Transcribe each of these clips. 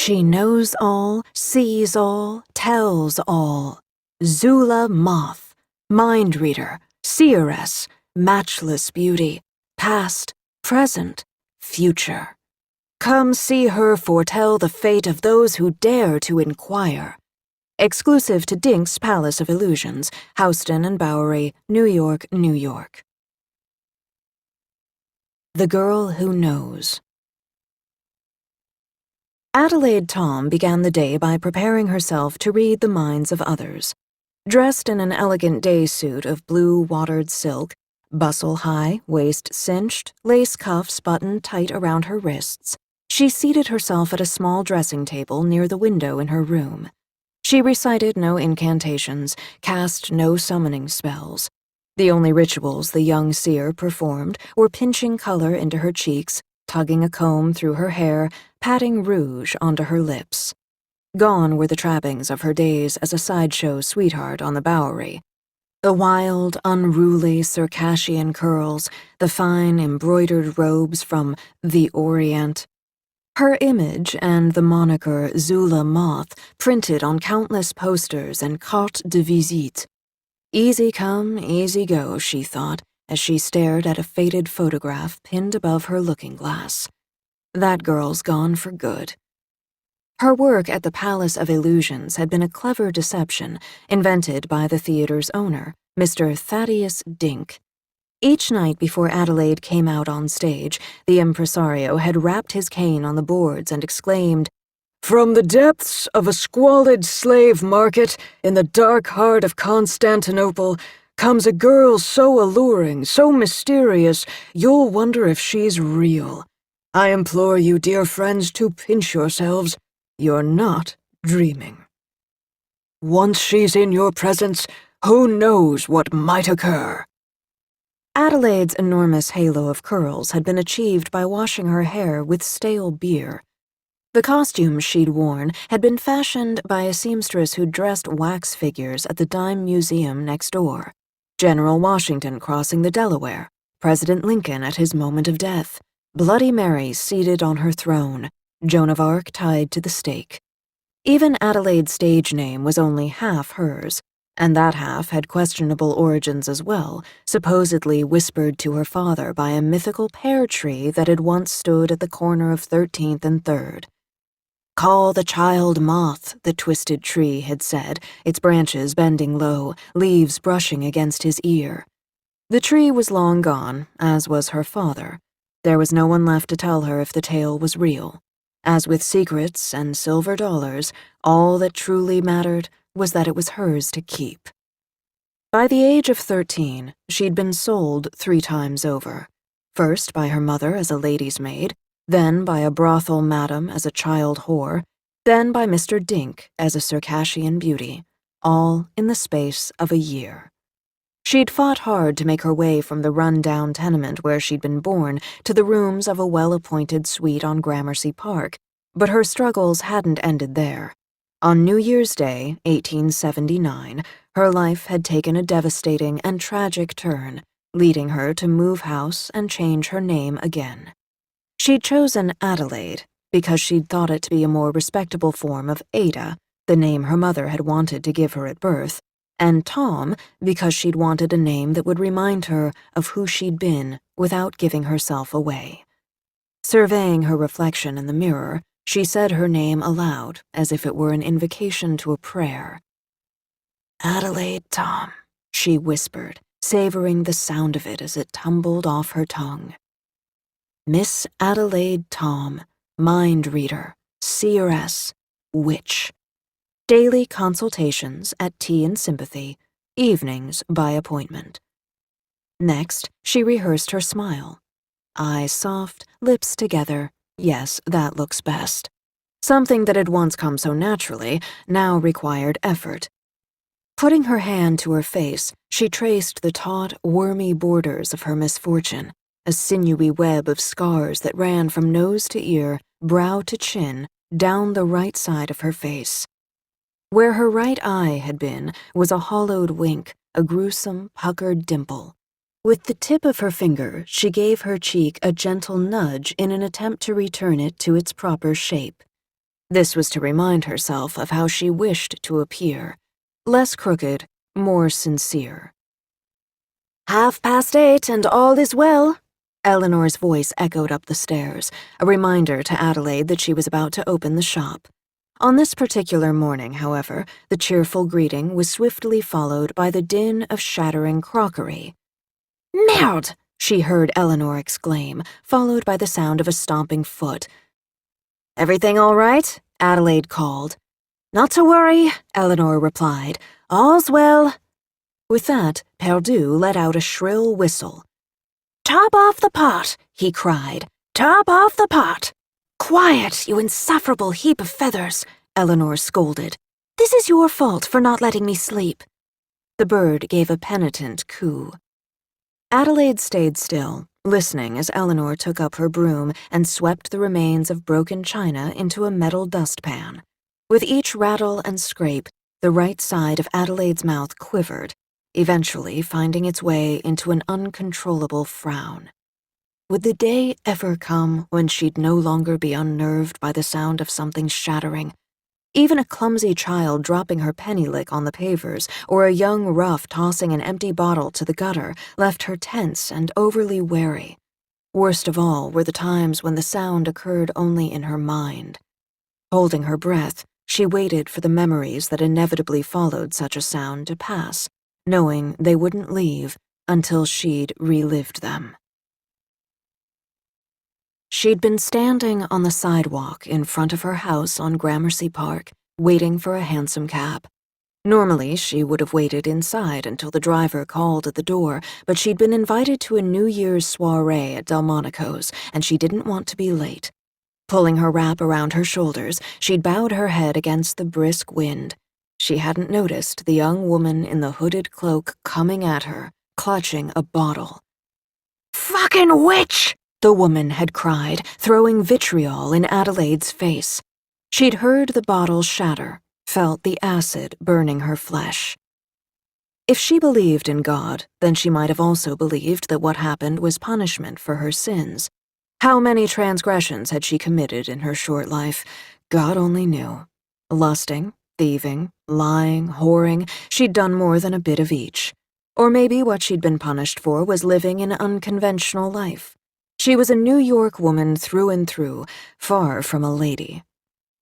She knows all, sees all, tells all. Zula Moth, mind reader, seeress, matchless beauty, past, present, future. Come see her foretell the fate of those who dare to inquire. Exclusive to Dink's Palace of Illusions, Houston and Bowery, New York, New York. The Girl Who Knows. Adelaide Tom began the day by preparing herself to read the minds of others. Dressed in an elegant day suit of blue watered silk, bustle high, waist cinched, lace cuffs buttoned tight around her wrists, she seated herself at a small dressing table near the window in her room. She recited no incantations, cast no summoning spells. The only rituals the young seer performed were pinching color into her cheeks, tugging a comb through her hair, patting rouge onto her lips. Gone were the trappings of her days as a sideshow sweetheart on the Bowery. The wild, unruly Circassian curls, the fine embroidered robes from the Orient. Her image and the moniker Zula Moth printed on countless posters and cartes de visite. Easy come, easy go, she thought, as she stared at a faded photograph pinned above her looking-glass. That girl's gone for good. Her work at the Palace of Illusions had been a clever deception invented by the theater's owner, Mr. Thaddeus Dink. Each night before Adelaide came out on stage, the impresario had rapped his cane on the boards and exclaimed, "From the depths of a squalid slave market in the dark heart of Constantinople comes a girl so alluring, so mysterious, you'll wonder if she's real. I implore you, dear friends, to pinch yourselves. You're not dreaming. Once she's in your presence, who knows what might occur?" Adelaide's enormous halo of curls had been achieved by washing her hair with stale beer. The costumes she'd worn had been fashioned by a seamstress who'd dressed wax figures at the Dime Museum next door. General Washington crossing the Delaware, President Lincoln at his moment of death, Bloody Mary seated on her throne, Joan of Arc tied to the stake. Even Adelaide's stage name was only half hers, and that half had questionable origins as well, supposedly whispered to her father by a mythical pear tree that had once stood at the corner of 13th and 3rd. "Call the child Moth," the twisted tree had said, its branches bending low, leaves brushing against his ear. The tree was long gone, as was her father. There was no one left to tell her if the tale was real. As with secrets and silver dollars, all that truly mattered was that it was hers to keep. By the age of 13, she'd been sold 3 times over. First by her mother as a lady's maid, then by a brothel madam as a child whore, then by Mr. Dink as a Circassian beauty, all in the space of a year. She'd fought hard to make her way from the run-down tenement where she'd been born to the rooms of a well-appointed suite on Gramercy Park, but her struggles hadn't ended there. On New Year's Day, 1879, her life had taken a devastating and tragic turn, leading her to move house and change her name again. She'd chosen Adelaide because she'd thought it to be a more respectable form of Ada, the name her mother had wanted to give her at birth, and Tom because she'd wanted a name that would remind her of who she'd been without giving herself away. Surveying her reflection in the mirror, she said her name aloud as if it were an invocation to a prayer. "Adelaide Tom," she whispered, savoring the sound of it as it tumbled off her tongue. Miss Adelaide Tom, mind reader, seeress, witch. Daily consultations at Tea and Sympathy, evenings by appointment. Next, she rehearsed her smile. Eyes soft, lips together. Yes, that looks best. Something that had once come so naturally now required effort. Putting her hand to her face, she traced the taut, wormy borders of her misfortune, a sinewy web of scars that ran from nose to ear, brow to chin, down the right side of her face. Where her right eye had been was a hollowed wink, a gruesome, puckered dimple. With the tip of her finger, she gave her cheek a gentle nudge in an attempt to return it to its proper shape. This was to remind herself of how she wished to appear. Less crooked, more sincere. 8:30 and all is well, Eleanor's voice echoed up the stairs, a reminder to Adelaide that she was about to open the shop. On this particular morning, however, the cheerful greeting was swiftly followed by the din of shattering crockery. "Merde!" she heard Eleanor exclaim, followed by the sound of a stomping foot. "Everything all right?" Adelaide called. "Not to worry," Eleanor replied. "All's well." With that, Perdu let out a shrill whistle. "Top off the pot," he cried. "Top off the pot." "Quiet, you insufferable heap of feathers," Eleanor scolded. "This is your fault for not letting me sleep." The bird gave a penitent coo. Adelaide stayed still, listening as Eleanor took up her broom and swept the remains of broken china into a metal dustpan. With each rattle and scrape, the right side of Adelaide's mouth quivered, eventually finding its way into an uncontrollable frown. Would the day ever come when she'd no longer be unnerved by the sound of something shattering? Even a clumsy child dropping her penny lick on the pavers, or a young rough tossing an empty bottle to the gutter, left her tense and overly wary. Worst of all were the times when the sound occurred only in her mind. Holding her breath, she waited for the memories that inevitably followed such a sound to pass, knowing they wouldn't leave until she'd relived them. She'd been standing on the sidewalk in front of her house on Gramercy Park, waiting for a hansom cab. Normally, she would have waited inside until the driver called at the door, but she'd been invited to a New Year's soiree at Delmonico's, and she didn't want to be late. Pulling her wrap around her shoulders, she'd bowed her head against the brisk wind. She hadn't noticed the young woman in the hooded cloak coming at her, clutching a bottle. "Fucking witch!" the woman had cried, throwing vitriol in Adelaide's face. She'd heard the bottle shatter, felt the acid burning her flesh. If she believed in God, then she might have also believed that what happened was punishment for her sins. How many transgressions had she committed in her short life? God only knew. Lusting, thieving, lying, whoring, she'd done more than a bit of each. Or maybe what she'd been punished for was living an unconventional life. She was a New York woman through and through, far from a lady.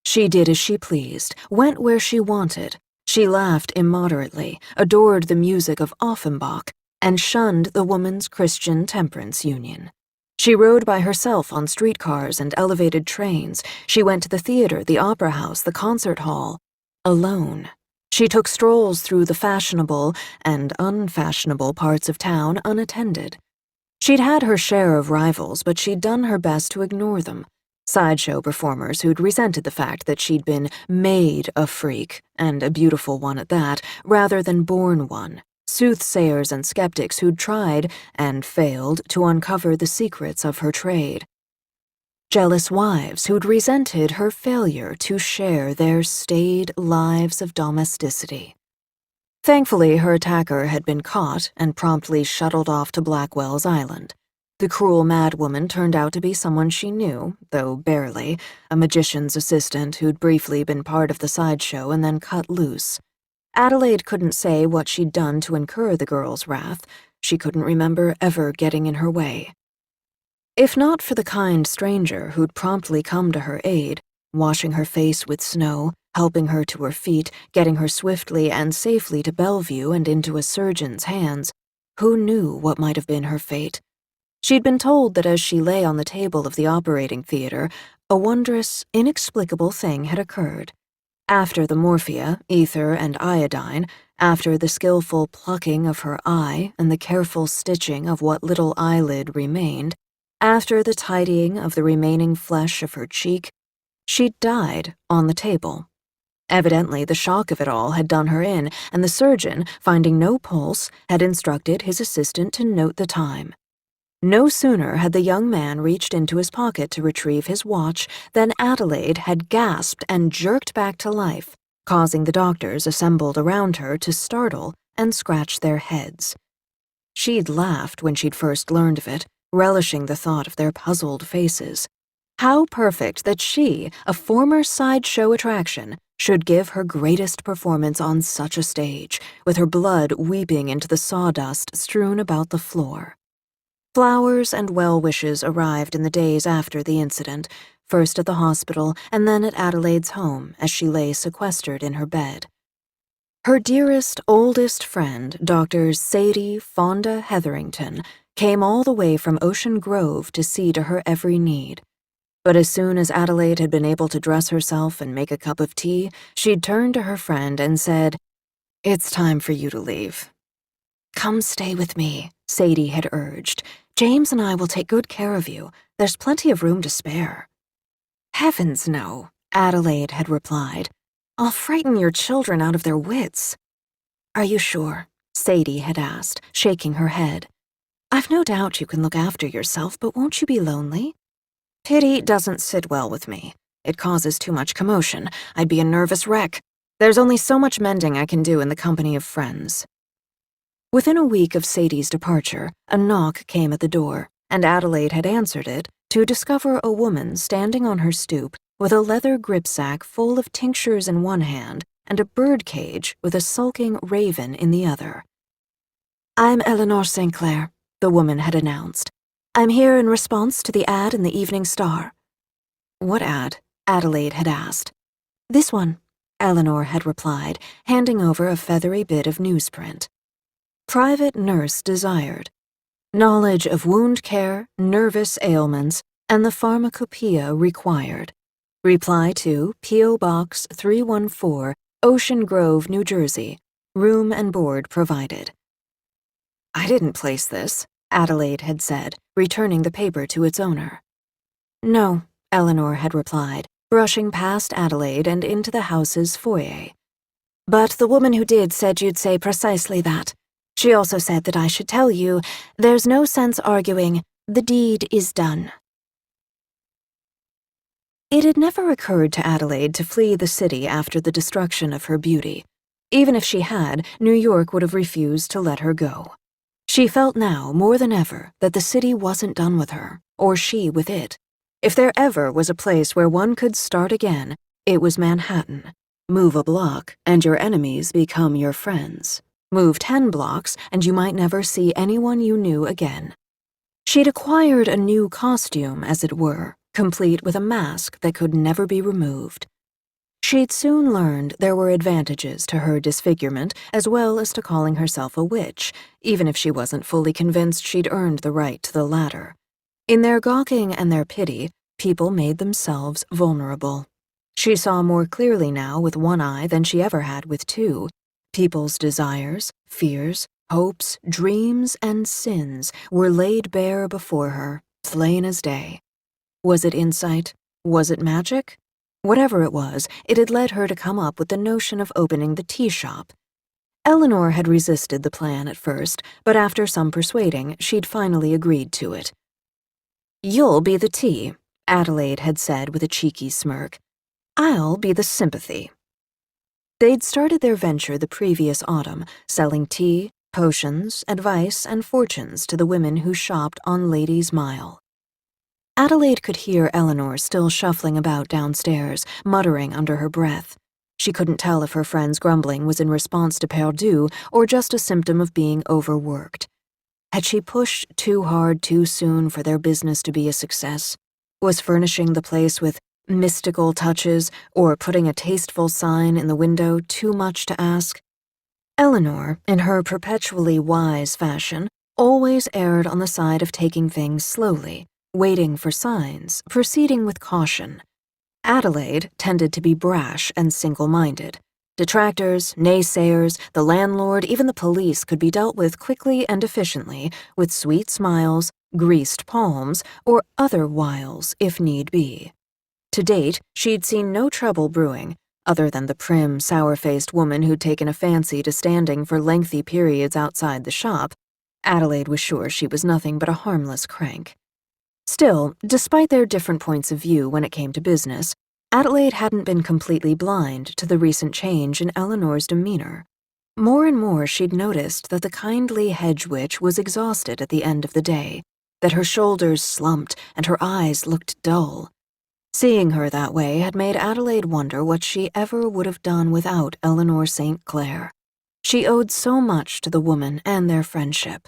She did as she pleased, went where she wanted. She laughed immoderately, adored the music of Offenbach, and shunned the Woman's Christian Temperance Union. She rode by herself on streetcars and elevated trains. She went to the theater, the opera house, the concert hall, alone. She took strolls through the fashionable and unfashionable parts of town unattended. She'd had her share of rivals, but she'd done her best to ignore them. Sideshow performers who'd resented the fact that she'd been made a freak, and a beautiful one at that, rather than born one. Soothsayers and skeptics who'd tried, and failed, to uncover the secrets of her trade. Jealous wives who'd resented her failure to share their staid lives of domesticity. Thankfully, her attacker had been caught and promptly shuttled off to Blackwell's Island. The cruel madwoman turned out to be someone she knew, though barely, a magician's assistant who'd briefly been part of the sideshow and then cut loose. Adelaide couldn't say what she'd done to incur the girl's wrath. She couldn't remember ever getting in her way. If not for the kind stranger who'd promptly come to her aid, washing her face with snow, helping her to her feet, getting her swiftly and safely to Bellevue and into a surgeon's hands, who knew what might have been her fate? She'd been told that as she lay on the table of the operating theater, a wondrous, inexplicable thing had occurred. After the morphia, ether, and iodine, after the skillful plucking of her eye and the careful stitching of what little eyelid remained, after the tidying of the remaining flesh of her cheek, she'd died on the table. Evidently, the shock of it all had done her in, and the surgeon, finding no pulse, had instructed his assistant to note the time. No sooner had the young man reached into his pocket to retrieve his watch than Adelaide had gasped and jerked back to life, causing the doctors assembled around her to startle and scratch their heads. She'd laughed when she'd first learned of it, relishing the thought of their puzzled faces. How perfect that she, a former sideshow attraction, should give her greatest performance on such a stage, with her blood weeping into the sawdust strewn about the floor. Flowers and well-wishes arrived in the days after the incident, first at the hospital and then at Adelaide's home as she lay sequestered in her bed. Her dearest, oldest friend, Dr. Sadie Fonda Hetherington, came all the way from Ocean Grove to see to her every need. But as soon as Adelaide had been able to dress herself and make a cup of tea, she'd turned to her friend and said, "It's time for you to leave." "Come stay with me," Sadie had urged. "James and I will take good care of you. There's plenty of room to spare." "Heavens, no," Adelaide had replied. "I'll frighten your children out of their wits." "Are you sure?" Sadie had asked, shaking her head. "I've no doubt you can look after yourself, but won't you be lonely?" "Pity doesn't sit well with me. It causes too much commotion. I'd be a nervous wreck. There's only so much mending I can do in the company of friends." Within a week of Sadie's departure, a knock came at the door, and Adelaide had answered it to discover a woman standing on her stoop with a leather gripsack full of tinctures in one hand and a birdcage with a sulking raven in the other. "I'm Eleanor St. Clair," the woman had announced. "I'm here in response to the ad in the Evening Star." "What ad?" Adelaide had asked. "This one," Eleanor had replied, handing over a feathery bit of newsprint. Private nurse desired. Knowledge of wound care, nervous ailments, and the pharmacopoeia required. Reply to P.O. Box 314, Ocean Grove, New Jersey. Room and board provided. "I didn't place this," Adelaide had said, returning the paper to its owner. "No," Eleanor had replied, brushing past Adelaide and into the house's foyer. "But the woman who did said you'd say precisely that. She also said that I should tell you, there's no sense arguing, the deed is done." It had never occurred to Adelaide to flee the city after the destruction of her beauty. Even if she had, New York would have refused to let her go. She felt now, more than ever, that the city wasn't done with her, or she with it. If there ever was a place where one could start again, it was Manhattan. Move a block, and your enemies become your friends. Move 10 blocks, and you might never see anyone you knew again. She'd acquired a new costume, as it were, complete with a mask that could never be removed. She'd soon learned there were advantages to her disfigurement as well as to calling herself a witch, even if she wasn't fully convinced she'd earned the right to the latter. In their gawking and their pity, people made themselves vulnerable. She saw more clearly now with one eye than she ever had with two. People's desires, fears, hopes, dreams, and sins were laid bare before her, plain as day. Was it insight? Was it magic? Whatever it was, it had led her to come up with the notion of opening the tea shop. Eleanor had resisted the plan at first, but after some persuading, she'd finally agreed to it. "You'll be the tea," Adelaide had said with a cheeky smirk. "I'll be the sympathy." They'd started their venture the previous autumn, selling tea, potions, advice, and fortunes to the women who shopped on Ladies' Mile. Adelaide could hear Eleanor still shuffling about downstairs, muttering under her breath. She couldn't tell if her friend's grumbling was in response to perdu or just a symptom of being overworked. Had she pushed too hard too soon for their business to be a success? Was furnishing the place with mystical touches or putting a tasteful sign in the window too much to ask? Eleanor, in her perpetually wise fashion, always erred on the side of taking things slowly, waiting for signs, proceeding with caution. Adelaide tended to be brash and single-minded. Detractors, naysayers, the landlord, even the police could be dealt with quickly and efficiently with sweet smiles, greased palms, or other wiles if need be. To date, she'd seen no trouble brewing, other than the prim, sour-faced woman who'd taken a fancy to standing for lengthy periods outside the shop. Adelaide was sure she was nothing but a harmless crank. Still, despite their different points of view when it came to business, Adelaide hadn't been completely blind to the recent change in Eleanor's demeanor. More and more she'd noticed that the kindly hedge witch was exhausted at the end of the day, that her shoulders slumped and her eyes looked dull. Seeing her that way had made Adelaide wonder what she ever would have done without Eleanor St. Clair. She owed so much to the woman and their friendship.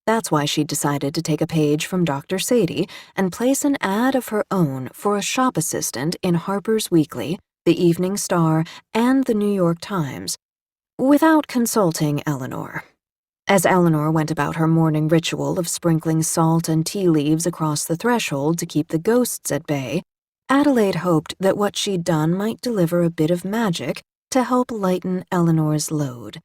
That's why she decided to take a page from Dr. Sadie and place an ad of her own for a shop assistant in Harper's Weekly, the Evening Star, and the New York Times, without consulting Eleanor. As Eleanor went about her morning ritual of sprinkling salt and tea leaves across the threshold to keep the ghosts at bay, Adelaide hoped that what she'd done might deliver a bit of magic to help lighten Eleanor's load.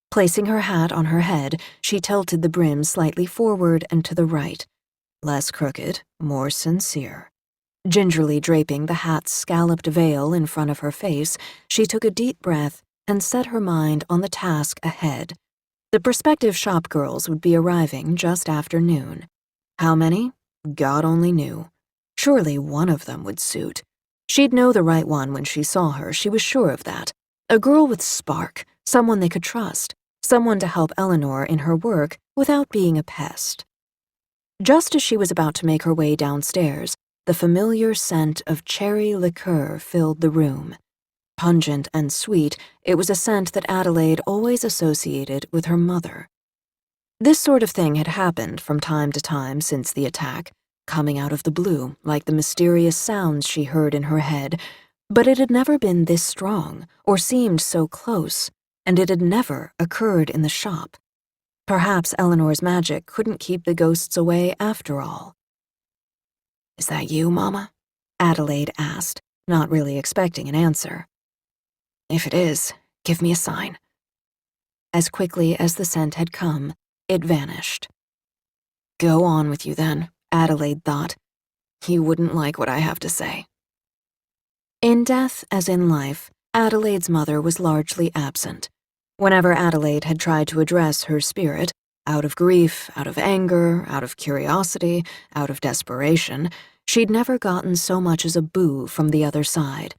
Placing her hat on her head, she tilted the brim slightly forward and to the right. Less crooked, more sincere. Gingerly draping the hat's scalloped veil in front of her face, she took a deep breath and set her mind on the task ahead. The prospective shop girls would be arriving just after noon. How many? God only knew. Surely one of them would suit. She'd know the right one when she saw her, she was sure of that. A girl with spark, someone they could trust, someone to help Eleanor in her work without being a pest. Just as she was about to make her way downstairs, the familiar scent of cherry liqueur filled the room. Pungent and sweet, it was a scent that Adelaide always associated with her mother. This sort of thing had happened from time to time since the attack, coming out of the blue, like the mysterious sounds she heard in her head, but it had never been this strong or seemed so close, and it had never occurred in the shop. Perhaps Eleanor's magic couldn't keep the ghosts away after all. "Is that you, Mama?" Adelaide asked, not really expecting an answer. "If it is, give me a sign." As quickly as the scent had come, it vanished. Go on with you then, Adelaide thought. You wouldn't like what I have to say. In death as in life, Adelaide's mother was largely absent. Whenever Adelaide had tried to address her spirit, out of grief, out of anger, out of curiosity, out of desperation, she'd never gotten so much as a boo from the other side.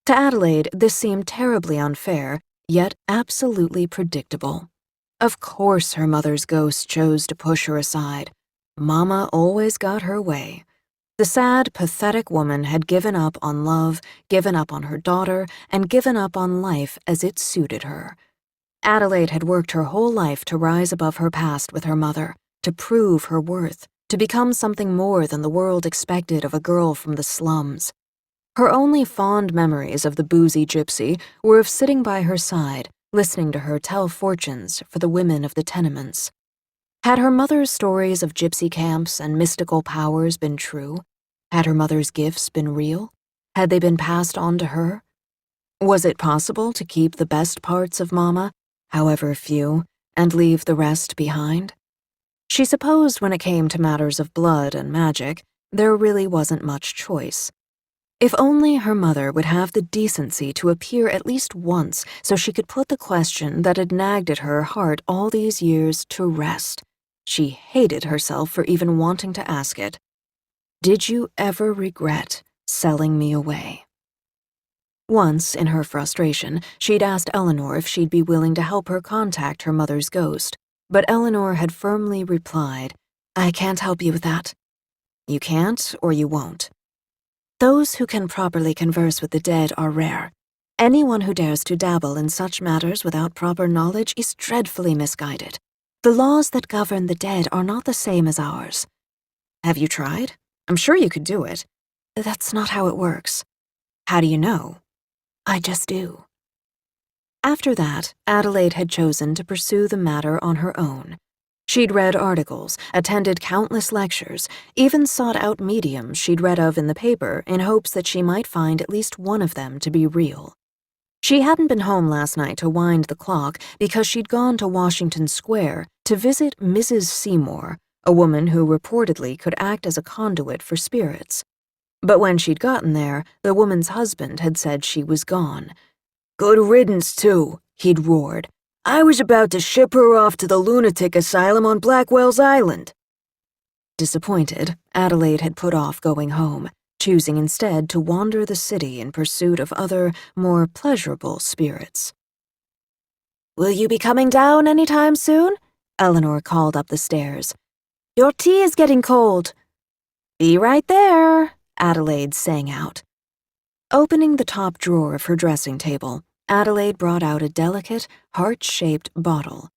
To Adelaide, this seemed terribly unfair, yet absolutely predictable. Of course her mother's ghost chose to push her aside. Mama always got her way. The sad, pathetic woman had given up on love, given up on her daughter, and given up on life as it suited her. Adelaide had worked her whole life to rise above her past with her mother, to prove her worth, to become something more than the world expected of a girl from the slums. Her only fond memories of the boozy gypsy were of sitting by her side, listening to her tell fortunes for the women of the tenements. Had her mother's stories of gypsy camps and mystical powers been true? Had her mother's gifts been real? Had they been passed on to her? Was it possible to keep the best parts of Mama, however few, and leave the rest behind? She supposed when it came to matters of blood and magic, there really wasn't much choice. If only her mother would have the decency to appear at least once so she could put the question that had nagged at her heart all these years to rest. She hated herself for even wanting to ask it. Did you ever regret selling me away? Once, in her frustration, she'd asked Eleanor if she'd be willing to help her contact her mother's ghost, but Eleanor had firmly replied, "I can't help you with that." You can't or you won't. Those who can properly converse with the dead are rare. Anyone who dares to dabble in such matters without proper knowledge is dreadfully misguided. The laws that govern the dead are not the same as ours. Have you tried? I'm sure you could do it. That's not how it works. How do you know? I just do. After that, Adelaide had chosen to pursue the matter on her own. She'd read articles, attended countless lectures, even sought out mediums she'd read of in the paper in hopes that she might find at least one of them to be real. She hadn't been home last night to wind the clock because she'd gone to Washington Square to visit Mrs. Seymour, a woman who reportedly could act as a conduit for spirits. But when she'd gotten there, the woman's husband had said she was gone. "Good riddance, too," he'd roared. "I was about to ship her off to the lunatic asylum on Blackwell's Island." Disappointed, Adelaide had put off going home, choosing instead to wander the city in pursuit of other, more pleasurable spirits. "Will you be coming down any time soon?" Eleanor called up the stairs. "Your tea is getting cold." "Be right there," Adelaide sang out. Opening the top drawer of her dressing table, Adelaide brought out a delicate, heart-shaped bottle.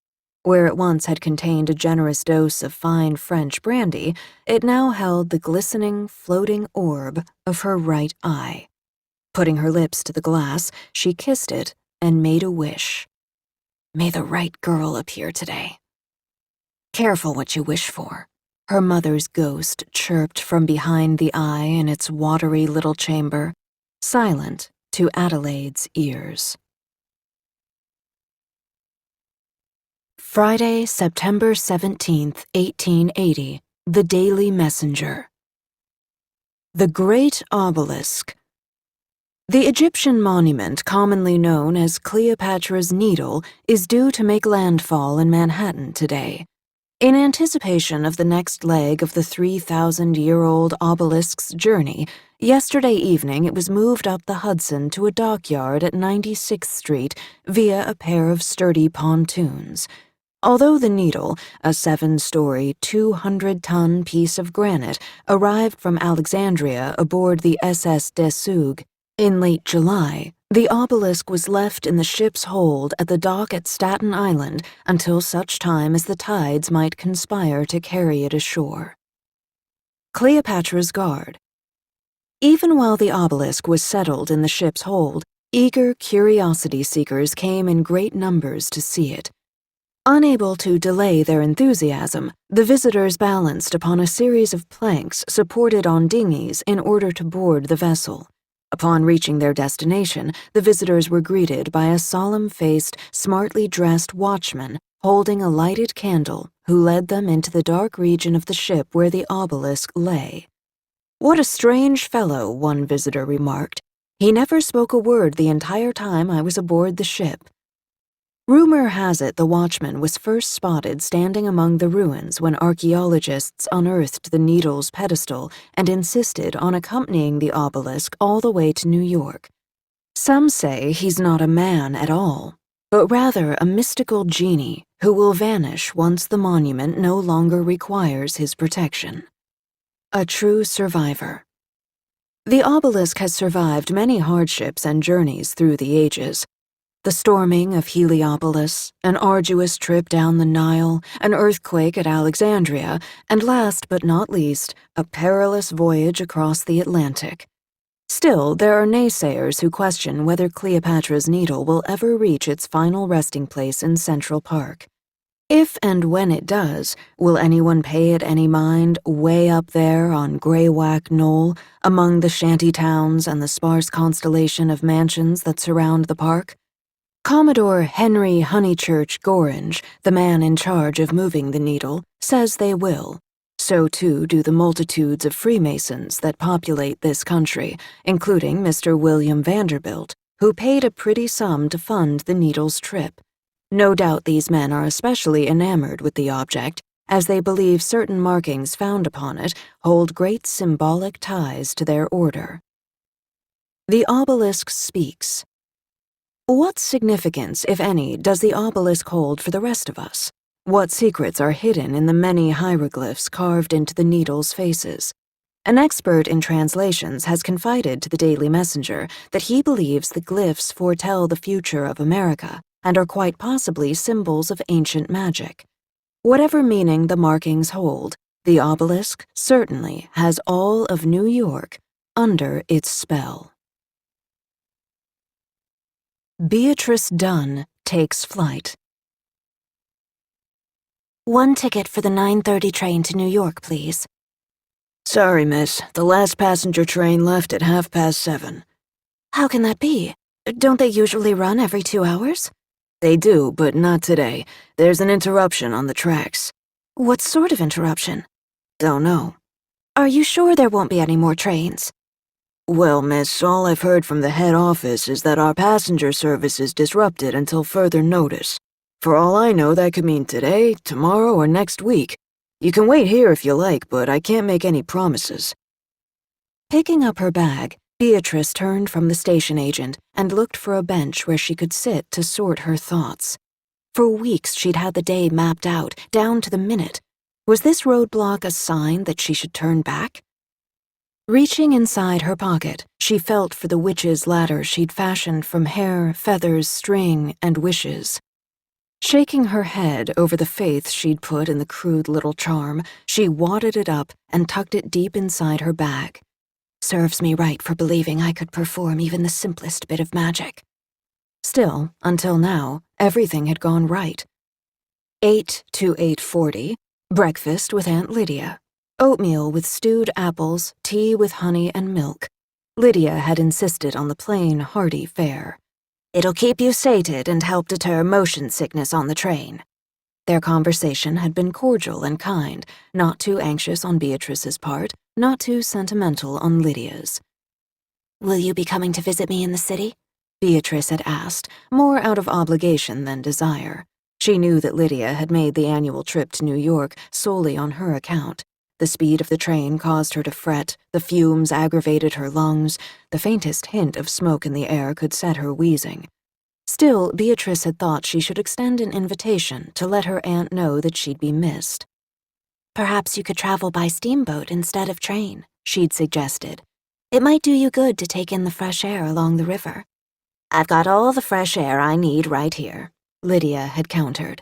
Where it once had contained a generous dose of fine French brandy, it now held the glistening, floating orb of her right eye. Putting her lips to the glass, she kissed it and made a wish. "May the right girl appear today." "Careful what you wish for," her mother's ghost chirped from behind the eye in its watery little chamber, silent to Adelaide's ears. Friday, September 17th, 1880, The Daily Messenger. The Great Obelisk. The Egyptian monument, commonly known as Cleopatra's Needle, is due to make landfall in Manhattan today. In anticipation of the next leg of the 3,000-year-old obelisk's journey, yesterday evening it was moved up the Hudson to a dockyard at 96th Street via a pair of sturdy pontoons. Although the Needle, a 7-story, 200-ton piece of granite, arrived from Alexandria aboard the SS Dessougue in late July, the obelisk was left in the ship's hold at the dock at Staten Island until such time as the tides might conspire to carry it ashore. Cleopatra's Guard. Even while the obelisk was settled in the ship's hold, eager curiosity seekers came in great numbers to see it. Unable to delay their enthusiasm, the visitors balanced upon a series of planks supported on dinghies in order to board the vessel. Upon reaching their destination, the visitors were greeted by a solemn-faced, smartly dressed watchman holding a lighted candle who led them into the dark region of the ship where the obelisk lay. "What a strange fellow," one visitor remarked. "He never spoke a word the entire time I was aboard the ship." Rumor has it the watchman was first spotted standing among the ruins when archaeologists unearthed the Needle's pedestal and insisted on accompanying the obelisk all the way to New York. Some say he's not a man at all, but rather a mystical genie who will vanish once the monument no longer requires his protection. A true survivor. The obelisk has survived many hardships and journeys through the ages. The storming of Heliopolis, an arduous trip down the Nile, an earthquake at Alexandria, and last but not least, a perilous voyage across the Atlantic. Still, there are naysayers who question whether Cleopatra's Needle will ever reach its final resting place in Central Park. If and when it does, will anyone pay it any mind way up there on Graywacke Knoll, among the shanty towns and the sparse constellation of mansions that surround the park? Commodore Henry Honeychurch Gorringe, the man in charge of moving the Needle, says they will. So too do the multitudes of Freemasons that populate this country, including Mr. William Vanderbilt, who paid a pretty sum to fund the Needle's trip. No doubt these men are especially enamored with the object, as they believe certain markings found upon it hold great symbolic ties to their order. The obelisk speaks. What significance, if any, does the obelisk hold for the rest of us? What secrets are hidden in the many hieroglyphs carved into the Needle's faces? An expert in translations has confided to the Daily Messenger that he believes the glyphs foretell the future of America and are quite possibly symbols of ancient magic. Whatever meaning the markings hold, the obelisk certainly has all of New York under its spell. Beatrice Dunn takes flight. 1 ticket for the 9:30 train to New York, please. Sorry, miss. The last passenger train left at 7:30. How can that be? Don't they usually run every 2 hours? They do, but not today. There's an interruption on the tracks. What sort of interruption? Don't know. Are you sure there won't be any more trains? Well, miss, all I've heard from the head office is that our passenger service is disrupted until further notice. For all I know, that could mean today, tomorrow, or next week. You can wait here if you like, but I can't make any promises. Picking up her bag, Beatrice turned from the station agent and looked for a bench where she could sit to sort her thoughts. For weeks she'd had the day mapped out, down to the minute. Was this roadblock a sign that she should turn back? Reaching inside her pocket, she felt for the witch's ladder she'd fashioned from hair, feathers, string, and wishes. Shaking her head over the faith she'd put in the crude little charm, she wadded it up and tucked it deep inside her bag. Serves me right for believing I could perform even the simplest bit of magic. Still, until now, everything had gone right. 8 to 8:40, breakfast with Aunt Lydia. Oatmeal with stewed apples, tea with honey and milk. Lydia had insisted on the plain, hearty fare. It'll keep you sated and help deter motion sickness on the train. Their conversation had been cordial and kind, not too anxious on Beatrice's part, not too sentimental on Lydia's. Will you be coming to visit me in the city? Beatrice had asked, more out of obligation than desire. She knew that Lydia had made the annual trip to New York solely on her account. The speed of the train caused her to fret, the fumes aggravated her lungs, the faintest hint of smoke in the air could set her wheezing. Still, Beatrice had thought she should extend an invitation to let her aunt know that she'd be missed. Perhaps you could travel by steamboat instead of train, she'd suggested. It might do you good to take in the fresh air along the river. I've got all the fresh air I need right here, Lydia had countered.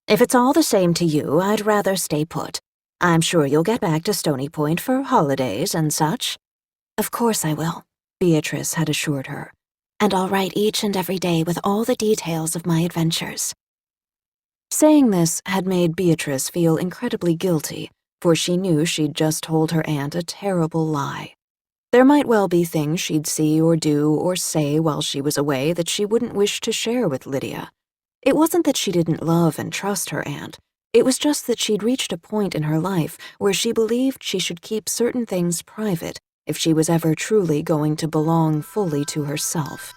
If it's all the same to you, I'd rather stay put. I'm sure you'll get back to Stony Point for holidays and such. Of course I will, Beatrice had assured her. And I'll write each and every day with all the details of my adventures. Saying this had made Beatrice feel incredibly guilty, for she knew she'd just told her aunt a terrible lie. There might well be things she'd see or do or say while she was away that she wouldn't wish to share with Lydia. It wasn't that she didn't love and trust her aunt. It was just that she'd reached a point in her life where she believed she should keep certain things private if she was ever truly going to belong fully to herself.